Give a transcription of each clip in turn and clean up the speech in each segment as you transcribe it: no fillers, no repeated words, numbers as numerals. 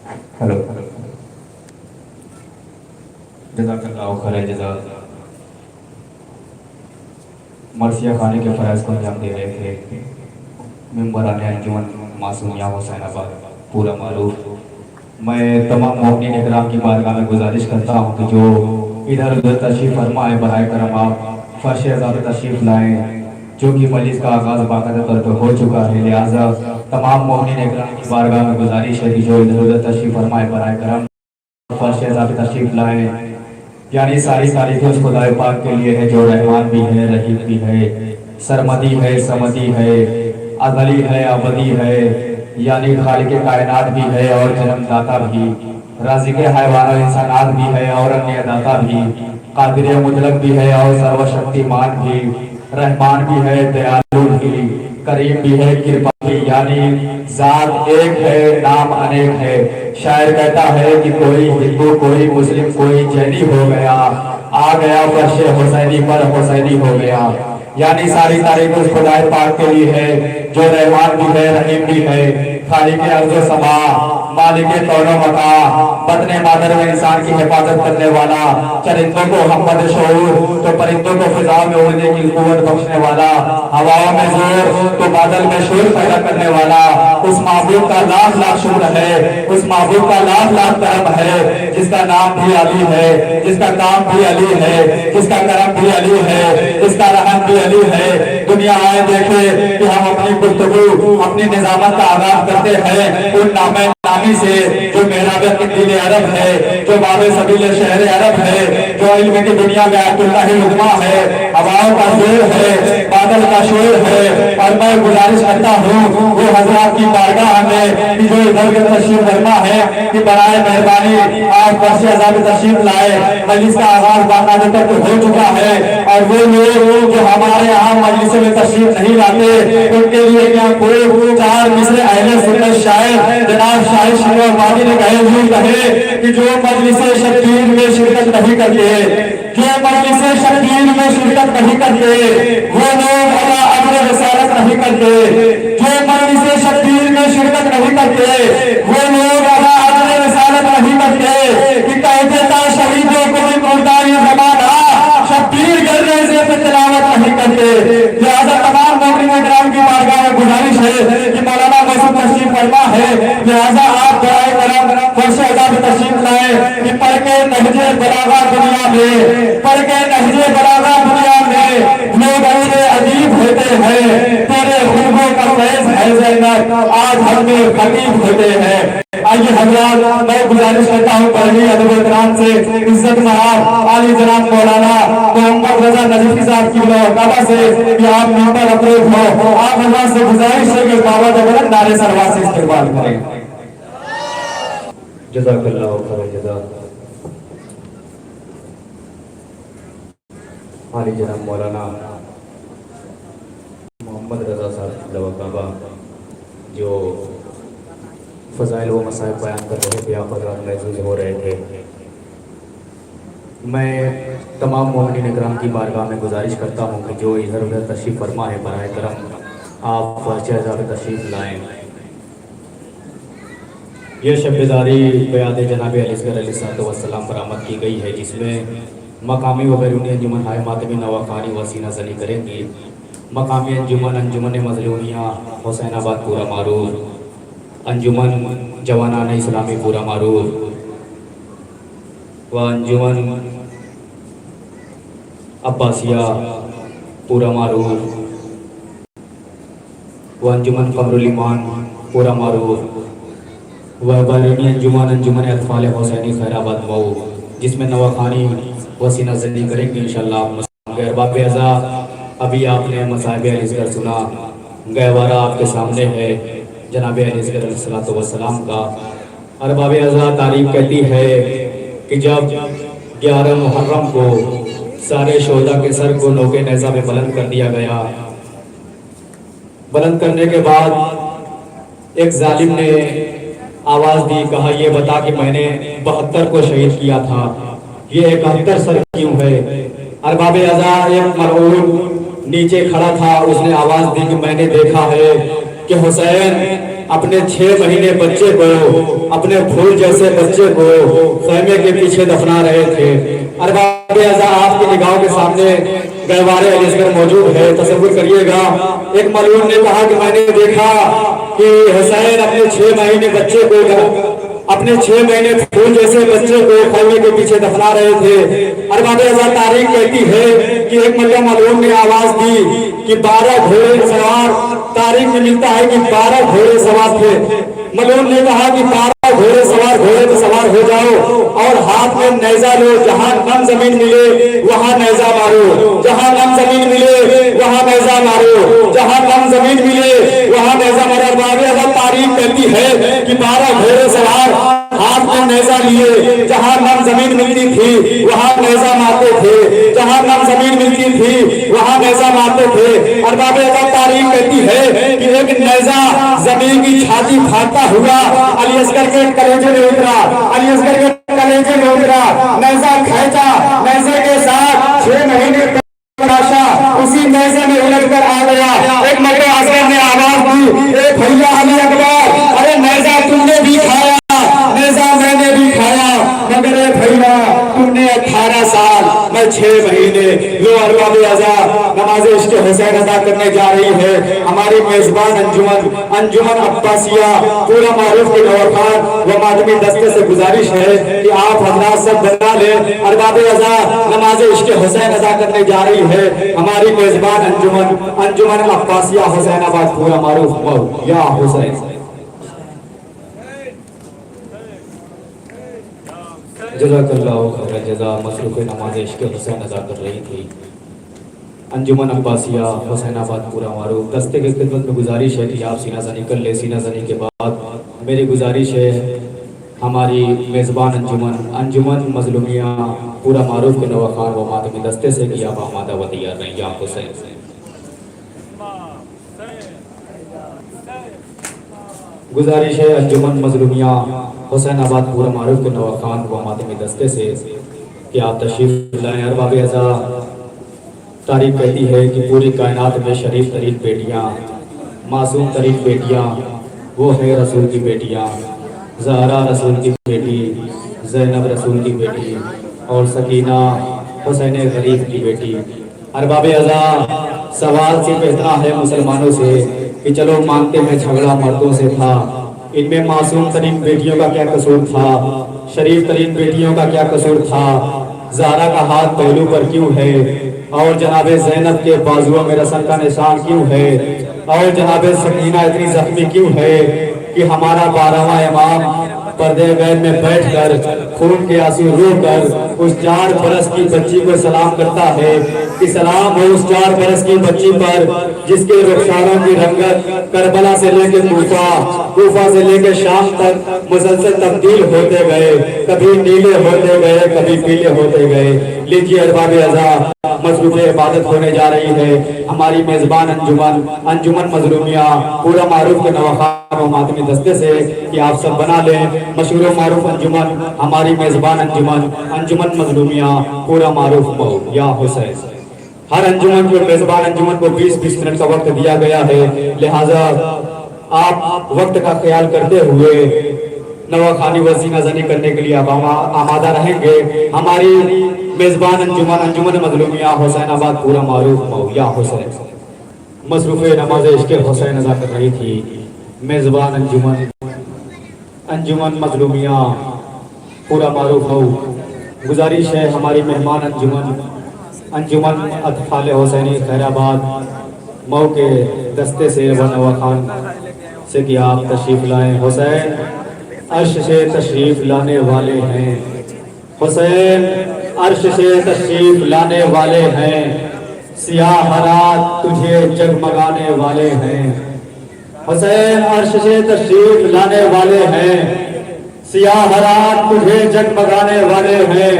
Hello जज़ाकल्लाह खैर जज़ा। मरसिया खाने के फ़राइज़ को अंजाम दे रहे थे मेंबरान अंजुमन मासूमिया हुसैनाबाद पूरा मारूफ। मैं तमाम मोमिनीन इकराम की बारगाह में गुजारिश करता हूँ कि जो इधर उधर तशरीफ़ फरमा है बराए करम आप फर्श अज़ाब तशरीफ़ लाएँ, जो कि मजलिस का आगाज़ बाकायदा तौर पर हो चुका है। लिहाजा तमाम मोमिनीन इकराम की बारगाह में गुजारिश है कि जो इधर उधर तशरीफ़ फरमाए बराए करम फर्श अज़ाब तशरीफ़ लाएँ। यानी सारी तारीफ़ें उस खुदाए पाक के लिए है जो रहमान भी है, रहीम भी है, सरमदी है, समदी है, अज़ली है, अबदी है, यानी खालिक कायनात भी है और जन्मदाता भी, राज़िक़ हैवान और इंसानात भी है और अन्य दाता भी, कादिर मुतलक भी है और सर्वशक्तिमान भी, रहमान भी है, दयालु भी, करीम भी है, कृपा भी, यानी ज़ात एक है, नाम अनेक है। शायर कहता है कि कोई हिंदू, कोई मुस्लिम, कोई जैनी हो गया, आ गया फर्श हुसैनी पर हुसैनी हो गया। यानी सारी तारीफ उस खुदाए पाक के लिए है जो रहमान भी है, रहीम भी है, खालिक अर्ज़ समा, मालिक कौनो मका, बतने मादर में इंसान की हिफाजत करने वाला, चरिंदों को हमद शऊर तो परिंदों को फिजा में उड़ने की कुव्वत बख्शने वाला, हवाओं में जोर तो बादल में शोर पैदा करने वाला, उस महबूब का लाख लाख शुक्र है, उस महबूब का लाख लाख करम है, जिसका नाम भी अली है, जिसका काम भी अली है, जिसका करम भी अली है, जिसका रहम भी अली है। दुनिया आए देखे कि हम अपनी गुफ्तगू अपनी निजामत का आगाज करते हैं उन नामे नामी से जो मेहराब दिल अरब है, जो बाबे सबील शहर अरब है, जो इल्म की दुनिया में अब्दुल्लाह उज़्मा है, हवाओं का जोर है, बादल का शोर है। और मैं गुजारिश करता हूँ वो हजरात की बारगाह में कि जो इधर के तशरीफ फरमा है कि बराए मेहरबानी आप फर्श अज़ाब तशरीफ लाए। मजलिस का आगाज बाकायदा तक हो चुका है और वो लोग जो हमारे यहाँ मजलिस में तशरीफ नहीं लाते उनके लिए क्या कोई चार मिसरे अहले सुन्नत शायर जनाब शाहिद शरीफ वादी ने कहे कि जो मजलिस शब्बीर में शिरकत नहीं करते, जो मजलिस शब्बीर में शिरकत नहीं करते वो लोग अला अजर रिसालत नहीं करते, जो मजलिस शब्बीर में शिरकत नहीं करते वो लोग अला अजर रिसालत नहीं करते कि कहते था शहीदों को भी मुर्दारी ज़माना शब्बीर करने से तिलावत नहीं करते। लिहाजा तमाम मोमिनीन इकराम की बारगाह में गुजारिश है कि मौलाना मसूद तशरीफ फरमा है, लिहाजा आप दुआए करम फर्श अज़ाब तशरीफ लाए कि पढ़ के नहजे बलागा दुनिया में, पढ़ के नहजे बलागा दुनिया में लोग ऐसे अजीब होते हैं, तेरे खूबों का फैज़ है ज़ैनब आज हम में खतीब होते हैं। आइए हज़रात मैं गुजारिश करता हूँ बड़ी अदब एहतराम से इज्जत साहब आली जनाब मौलाना मोहम्मद रजा नजीफी साहब की मुलाकाबा से कि आप मिंबर अप्रोच हो, आप हज़रात से गुजारिश है कि बाबा जबरन नारे सरवा से इस्तेमाल करें। जज़ाकल्लाह खैर जज़ा। आली जनाब मौलाना मोहम्मद रजा साहब की मुलाकाबा जो फ़ज़ाइल व मसाइब बयान कर रहे थे, आप हज़रात महसूस हो रहे थे। मैं तमाम मोमिनीन इकराम की बारगाह में गुजारिश करता हूँ कि जो इधर उधर तशरीफ़ फरमा है बराए करम आप फर्श अज़ाब तशरीफ़ लाएँ। ये शब्बेदारी बयाद जनाब अलैहिस्सलाम बरामद की गई है जिसमें मकामी व बैरूनी अंजुमन हाय मातमी नवाखानी वसीना ज़नी करेंगी। मकामी अंजुमन अंजुमन मज़लूमिया हुसैनाबाद पूरा मारूफ, अंजुमन जवानान इस्लामी पूरा मारूफ व अंजुमन अब्बासिया पूरा मारूफ व अंजुमन कमरुल ईमान पूरा मारूफ व बैरूनी अंजुमन अंजुमन अतफाल हुसैनी खैराबाद मऊ जिसमें नवाखानी वसीना ज़नी करेंगे इंशाअल्लाह। अरबाब अज़ा अभी आपने मसाइब अलैहिस्सलाम सुना, गहवारा आपके सामने है जनाब अलैहिस्सलाम का। अरबाब अज़ा तारीफ कहती है कि जब 11 मुहर्रम को सारे शोहदा के सर को नोके नेज़ा में बुलंद कर दिया गया, बुलंद करने के बाद एक जालिम ने आवाज़ दी, कहा ये बता कि मैंने 72 को शहीद किया था, ये 71 सर क्यों है। अरबाब अज़ा एक मलऊन नीचे खड़ा था, उसने आवाज़ दी कि मैंने देखा है कि हुसैन अपने 6 महीने बच्चे को, अपने फूल जैसे बच्चे को खैमे के पीछे दफना रहे थे। अरबाब अज़ा आपकी निगाहों के सामने गहवारे अली असगर मौजूद है। तसव्वुर करिएगा, एक मलून ने कहा कि मैंने देखा कि हुसैन अपने 6 महीने बच्चे को, अपने 6 महीने फूल जैसे बच्चे को खैमे के पीछे दफना रहे थे। अरबाब अज़ा तारीख कहती है कि एक मल्ला मलून ने आवाज दी कि 12 घोड़े सवार, तारीख में मिलता है कि 12 घोड़े सवार थे। मलून ने कहा कि 12 घोड़े सवार, घोड़े पे सवार हो जाओ और हाथ में नेजा लो, जहां नम जमीन मिले वहां नेजा मारो, जहां नम जमीन मिले वहां नेजा मारो, जहां नम जमीन मिले वहां नेजा मारो। अरबाब अज़ा तारीख कहती है कि 12 घोड़े सवार हाथ में नेजा लिए, जहां नम जमीन मिलती थी वहां नेजा मारते थे, जहां नम जमीन मिलती थी वहां नेजा मारते थे। अरबाब अज़ा तारीख कहती है कि एक नेजा जमीन की छाती फाड़ता हुआ अली असगर के कलेजे में उतरा, अली असगर के कलेजे में उतरा, नेजा खींचा, नेजे के साथ 6 महीने उसी नेजे में उलझ कर आ गया। एक मर्द असगर ने आवाज दी, ए भैया अली अकबर, अरे नेजा तुमने भी खाया, नेजा मैंने भी खाया, मगर भैया तुमने 18 साल, मैं 6 महीने। लो अरबाब अज़ा नमाज इश्क़ हुसैन अदा करने जा रही है। हमारी मेजबान अंजुमन अब्बासिया पूरा मारूफ के नवाखान व मातमी दस्ते से गुजारिश है कि आप हजरात सब बना ले। अरबाब अज़ा नमाज इश्क़ हुसैन अदा करने जा रही है। हमारी मेजबान अंजुमन अब्बासिया हुसैनाबाद पूरा मारूफ या हुसैन। जज़ाकल्लाहु खैर जज़ा मसरूफ़ नमाज़ इश्क़ हुसैन अदा कर रही थी अंजुमन अब्बासिया हुसैनाबाद पूरा मारूफ। दस्ते की खिदमत में गुजारिश है कि आप सीना ज़नी कर ले। सीना ज़नी के बाद मेरी गुजारिश है हमारी मेज़बान अंजुमन मज़लूमिया पूरा मारूफ के नवाखान व मातमी दस्ते से कि आप आमादा व तैयार रहें या हुसैन। गुजारिश है अंजुमन मज़लूमिया हुसैनाबाद पूरा मारूफ के नवाखान व मातमी दस्ते से कि आप तशरीफ लाएं। अरबाब अज़ा तारीख कहती है कि पूरी कायनात में शरीफ तरीन बेटियाँ, मासूम तरीन बेटियाँ वो है रसूल की बेटियाँ, ज़हरा रसूल की बेटी, ज़ैनब रसूल की बेटी और सकीना हुसैन गरीब की बेटी। अरबाब अज़ा सवाल सिर्फ इतना है मुसलमानों से कि चलो मानते हैं झगड़ा मर्दों से था, इनमें मासूम तरीन बेटियों का क्या कसूर था, शरीफ तरीन बेटियों का क्या कसूर था, ज़हरा का हाथ पहलू पर क्यों है और जनाबे ज़ैनब के बाजुओं में रस्म का निशान क्यों है और जनाबे सकीना इतनी जख्मी क्यों है कि हमारा 12वां इमाम पर्दे गैब में बैठकर खून के आंसू रोकर उस 4 बरस की बच्ची को सलाम करता है कि सलाम हो उस 4 बरस की बच्ची पर जिसके रुखसारों की रंगत करबला से लेकर कूफा से लेकर शाम तक मुसलसल तब्दील होते गए, कभी नीले होते गए, कभी पीले होते गए। लीजिए अरबाब अज़ा मसरूफ़ इबादत होने जा रही है। हमारी मेज़बान अंजुमन मज़लूमिया पूरा मारूफ के नवाखान व मातमी दस्ते से कि आप सब बना लें। मशहूर मारूफ अंजुमन हमारी मेज़बान अंजुमन मज़लूमिया पूरा मारूफ या हुसैन। हर अंजुमन को मेज़बान अंजुमन को 20-20 मिनट का वक्त दिया गया है, लिहाजा आप वक्त का ख्याल करते हुए नवाखानी व सीना ज़नी करने के लिए आप आमादा रहेंगे। हमारी मेज़बान अंजुमन मज़लूमिया हुसैनाबाद पूरा मारूफ या हुसैन मसरूफ़ नमाज इश्क़ हुसैन अदा कर रही थी। मेज़बान अंजुमन मज़लूमिया पूरा मारूफ हो। गुजारिश है हमारी मेहमान अंजुमन अतफ़ाल हुसैनी खैराबाद मऊ के दस्ते से व नवाखान से कि आप तशरीफ़ लाएँ। हुसैन अर्श से तशरीफ़ लाने वाले हैं, हुसैन अर्श से तशरीफ़ लाने वाले हैं, सियाह रात तुझे जगमगाने वाले हैं। हुसैन अर्श से तशरीफ़ लाने वाले हैं, सियाह रात तुझे जगमगाने वाले हैं।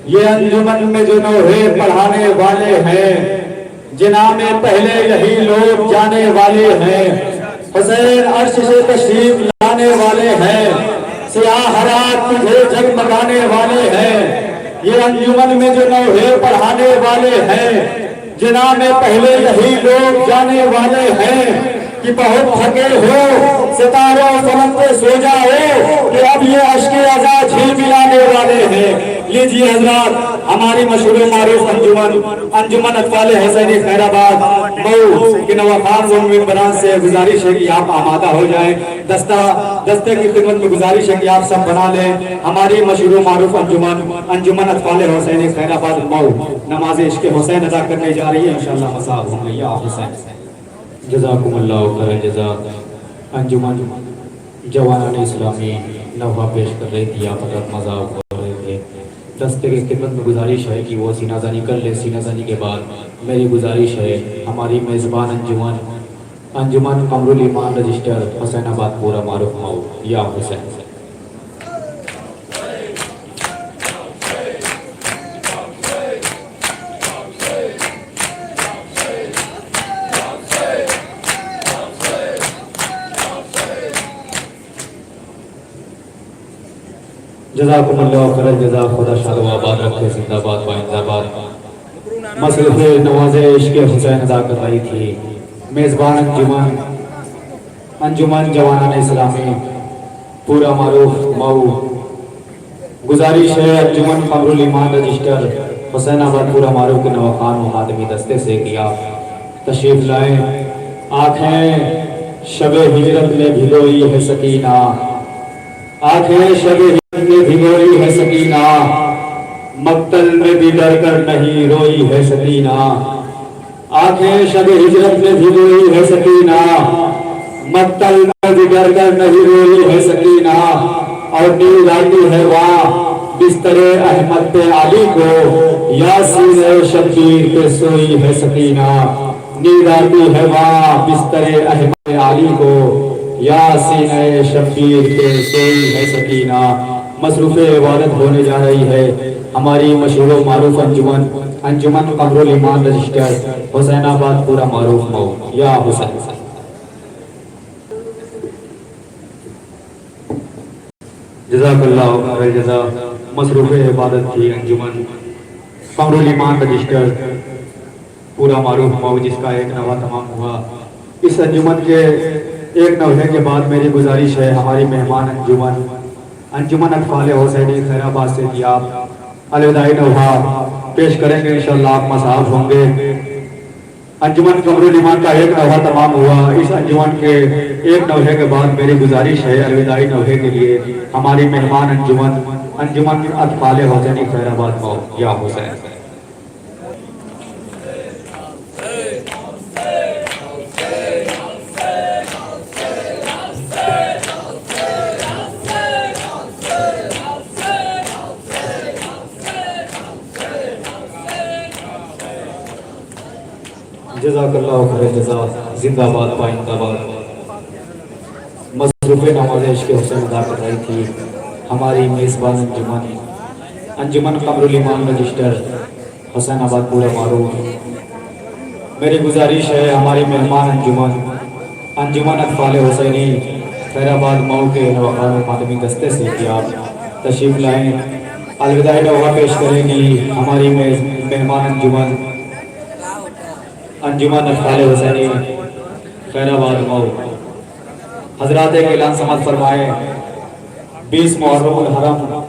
ये अंजुमन में जो नोहे पढ़ाने वाले हैं, जिना में पहले यही लोग जाने वाले हैं। हुसैन अर्श से तशरीफ़ लाने वाले हैं, सियाह रात तुझे जगमगाने वाले हैं। ये अंजुमन में जो नोहे पढ़ाने वाले हैं, जिना में पहले यही लोग जाने वाले हैं کہ بہت تھکے ہو ستاروں فلک پہ سو جاؤ کہ اب یہ اشک ازا جھیل ملانے والے ہیں۔ لیجیے حضرات، ہماری مشہور و معروف انجمن اطفال حسینی خیر آباد مئو کے نواخان و ممبران سے گزارش ہے کہ آپ آمادہ ہو جائیں۔ دستے کی خدمت میں گزارش ہے کہ آپ سب بنا لیں۔ ہماری مشہور و معروف انجمن اطفال حسینی خیر آباد مئو نماز عشق حسین ادا کرنے جا رہی ہے، انشاءاللہ مصاب ہوں گے یا حسین۔ جزاکم اللہ خیر جزا۔ انجمن جوانان اسلامی نوحہ پیش کر رہی تھی، آپ حضرت مذاق کر رہے تھے۔ دستے کی خدمت میں گزارش ہے کہ وہ سینہ زنی کر لے۔ سینہ زنی کے بعد میری گزارش ہے ہماری میزبان انجمن قمر الایمان رجسٹر حسین آباد پورا معروف مئو یا حسین۔ جزاکم اللہ خیر جزا، خدا شاد و آباد رکھے، زندہ باد بائندہ باد۔ مصروف نواز عشق حسین ادا کر رہی تھی میزبان انجمن جوانان اسلامی پورا معروف مئو۔ گزارش ہے انجمن قمر الایمان رجسٹر حسین آباد پورا معروف کے نواخان و خادمی دستے سے کہ آپ تشریف لائیں۔ آنکھیں شب ہجرت میں بھگوئی ہے سکینہ، آنکھیں شب ہجرت میں بھگوئی ہے سکینہ، مقتل میں بھی ڈر کر نہیں روئی ہے سکینہ، آنکھیں شب ہجرت میں بھگوئی ہے سکینہ، مقتل میں بھی ڈر کر نہیں روئی ہے سکینہ، اور نیند آتی ہے وہاں بستر احمد پہ علی کو، یاسین شبیر پہ سوئی ہے سکینہ، نیند آتی ہے وہاں بستر احمد علی کو، یاسین شبیر پہ سوئی ہے سکینہ۔ مصروف عبادت ہونے جا رہی ہے ہماری مشہور و معروف انجمن قمر الایمان رجسٹر حسین آباد پورا معروف مئو یا حسین۔ جزاک اللہ خیر جزا۔ مصروف عبادت تھی انجمن قمر الایمان رجسٹر پورا معروف مئو، جس کا ایک نوحہ تمام ہوا۔ اس انجمن کے ایک نوحے کے بعد میری گزارش ہے ہماری مہمان انجمن اطفال حسینی خیر آباد سے کہ آپ الوداعی نوحہ پیش کریں گے، انشاءاللہ آپ مصاب ہوں گے۔ انجمن قمر الایمان کا ایک نوحہ تمام ہوا۔ اس انجمن کے ایک نوحے کے بعد میری گزارش ہے الوداعی نوحے کے لیے ہماری مہمان انجمن اطفال حسینی خیر آباد مئو یا حسین۔ جزاک اللہ خیر جزا، زندہ باد پائندہ باد۔ مصروف نماز عشق حسین ادا کر رہی تھی ہماری میزبان انجمن قمر الایمان رجسٹر حسین آباد پورا معروف۔ میری گزارش ہے ہماری مہمان انجمن اطفال حسینی خیر آباد مئو کے نواخان و خادمی دستے سے کہ آپ تشریف لائیں۔ الوداعی نوحہ پیش کریں گی ہماری مہمان انجمن اطفال حسینی خیر آباد مئو۔ حضرات ایک اعلان سماعت فرمائیں۔ 20 محرم الحرم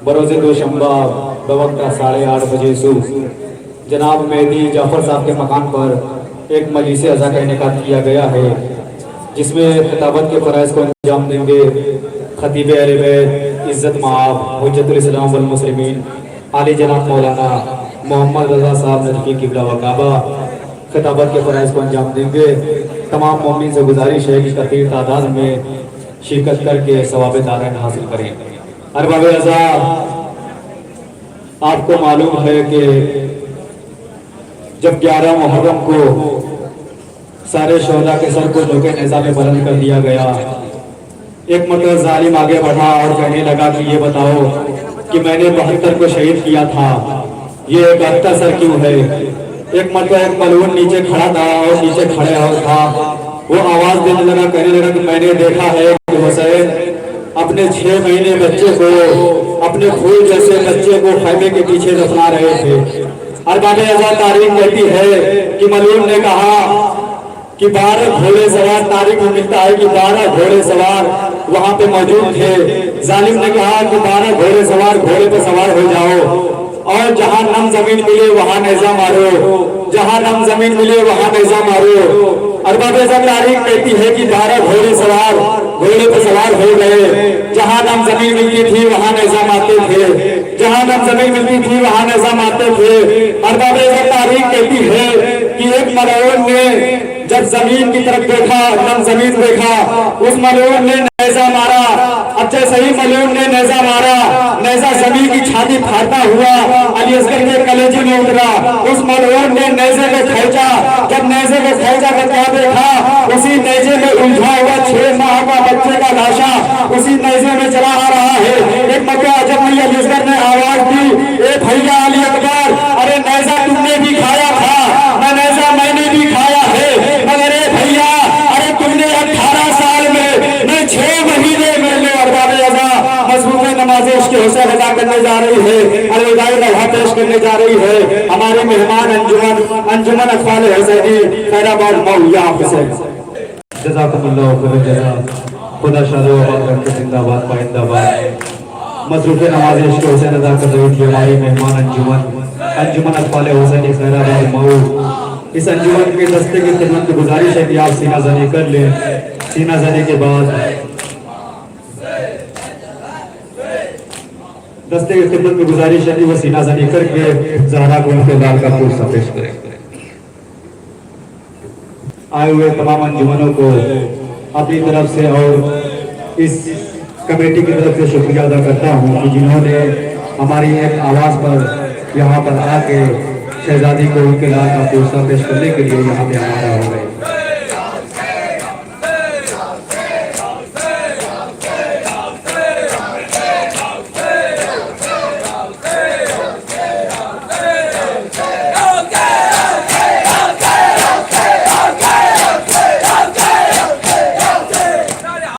بروز دوشنبہ بوقت 8:30 بجے صبح جناب مہدی جعفر صاحب کے مکان پر ایک مجلس عزا کا انعقاد کیا گیا ہے، جس میں خطابت کے فرائض کو انجام دیں گے خطیب اہل بیت عزت مآب حجت الاسلام والمسلمین عالی جناب مولانا محمد رضا صاحب نجفی قبلہ و کعبہ خطابت کے فرائض کو انجام دیں گے۔ تمام مومنین سے گزارش ہے کہ کثیر تعداد میں شرکت کر کے ثواب دارین حاصل کریں۔ ارباب اعزا، آپ کو معلوم ہے کہ جب 11 محرم کو سارے شہداء کے سر کو جھوکے نیزہ میں بلند کر دیا گیا، ایک مرتبہ ظالم آگے بڑھا اور کہنے لگا کہ یہ بتاؤ کہ میں نے 72 کو شہید کیا تھا، یہ 71 سر کیوں ہے؟ ایک مرتبہ ایک ملعون نیچے کھڑا تھا اور نیچے کھڑے تھا، وہ آواز دینے لگا، کہنے لگا کہ میں نے دیکھا ہے کہ حسین اپنے 6 مہینے بچے کو، اپنے پھول جیسے بچے کو خیمے کے پیچھے دفنا رہے تھے۔ ارباب اعزا، تاریخ کہتی ہے کہ ملعون نے کہا کہ 12 گھوڑے سوار، تاریخ میں ملتا ہے کہ 12 گھوڑے سوار وہاں پہ موجود تھے۔ ظالم نے کہا کہ 12 گھوڑے سوار گھوڑے پہ سوار ہو جاؤ اور جہاں نم زمین ملے وہاں نیزہ مارو، جہاں نم زمین ملے وہاں نیزہ مارو۔ ارباب اعظم تاریخ کہتی ہے کہ 12 گھوڑے سوار گھوڑے پہ سوار ہو گئے، جہاں نم زمین ملتی تھی وہاں نیزہ مارتے تھے، جہاں نم زمین ملتی تھی وہاں نیزہ مارتے تھے۔ ارباب اعظم تاریخ کہتی ہے کہ ایک ملعون نے جب زمین کی طرف دیکھا، نم زمین دیکھا، اس ملعون نے نیزہ مارا۔ اب جیسے ہی ملعون نے نیزہ مارا، نیزہ زمین کی چھاتی پھاڑتا ہوا علی اصغر کے کلیجے میں اترا۔ اس ملعون نے نیزے کو کھینچا، جب نیزے کو کھینچا تو کیا دیکھا؟ اسی نیزے میں الجھا ہوا 6 ماہ کا بچے کا لاشا اسی نیزے میں چلا آ رہا ہے۔ ایک مرتبہ جب علی اصغر نے آواز دی، اے بھیا علی اکبر، ارے نیزہ تم نے بھی کھایا تھا، میں نیزہ میں نے بھی کھایا ہے، مگر اے بھیا ارے تم نے 18 سال میں 6 مہینے میں لے۔ ارباب اعظم مضبوط نماز عشق حسین ادا کرنے جا رہی ہے، الوداعی لوحہ پیش کرنے جا رہی ہے ہمارے مہمان انجمن اطفال حسینی خیر آباد مویا حسین۔ جزاکم اللہ خیر الجزا، خدا شاد و آباد رکھے، زندہ باد پائندہ باد۔ مصروف نماز عشق حسین ادا کر رہی تھی ہماری مہمان انجمن اطفال حسینی خیر آباد مئو۔ اس انجمن کے دستے کی خدمت میں گزارش ہے کہ آپ سینہ زنی کر لیں۔ سینہ زنی کے بعد دستے کی خدمت میں گزارش ہے کہ وہ سینہ زنی کر کے زہرا کو ان کے لال کا پورسا پیش کریں۔ آئے ہوئے تمام انجمنوں کو اپنی طرف سے اور اس کمیٹی کی طرف سے شکریہ ادا کرتا ہوں کہ جنہوں نے ہماری ایک آواز پر یہاں پر آ کے شہزادی کو ان کے لال کا پورسا پیش کرنے کے لیے یہاں پہ ہمارا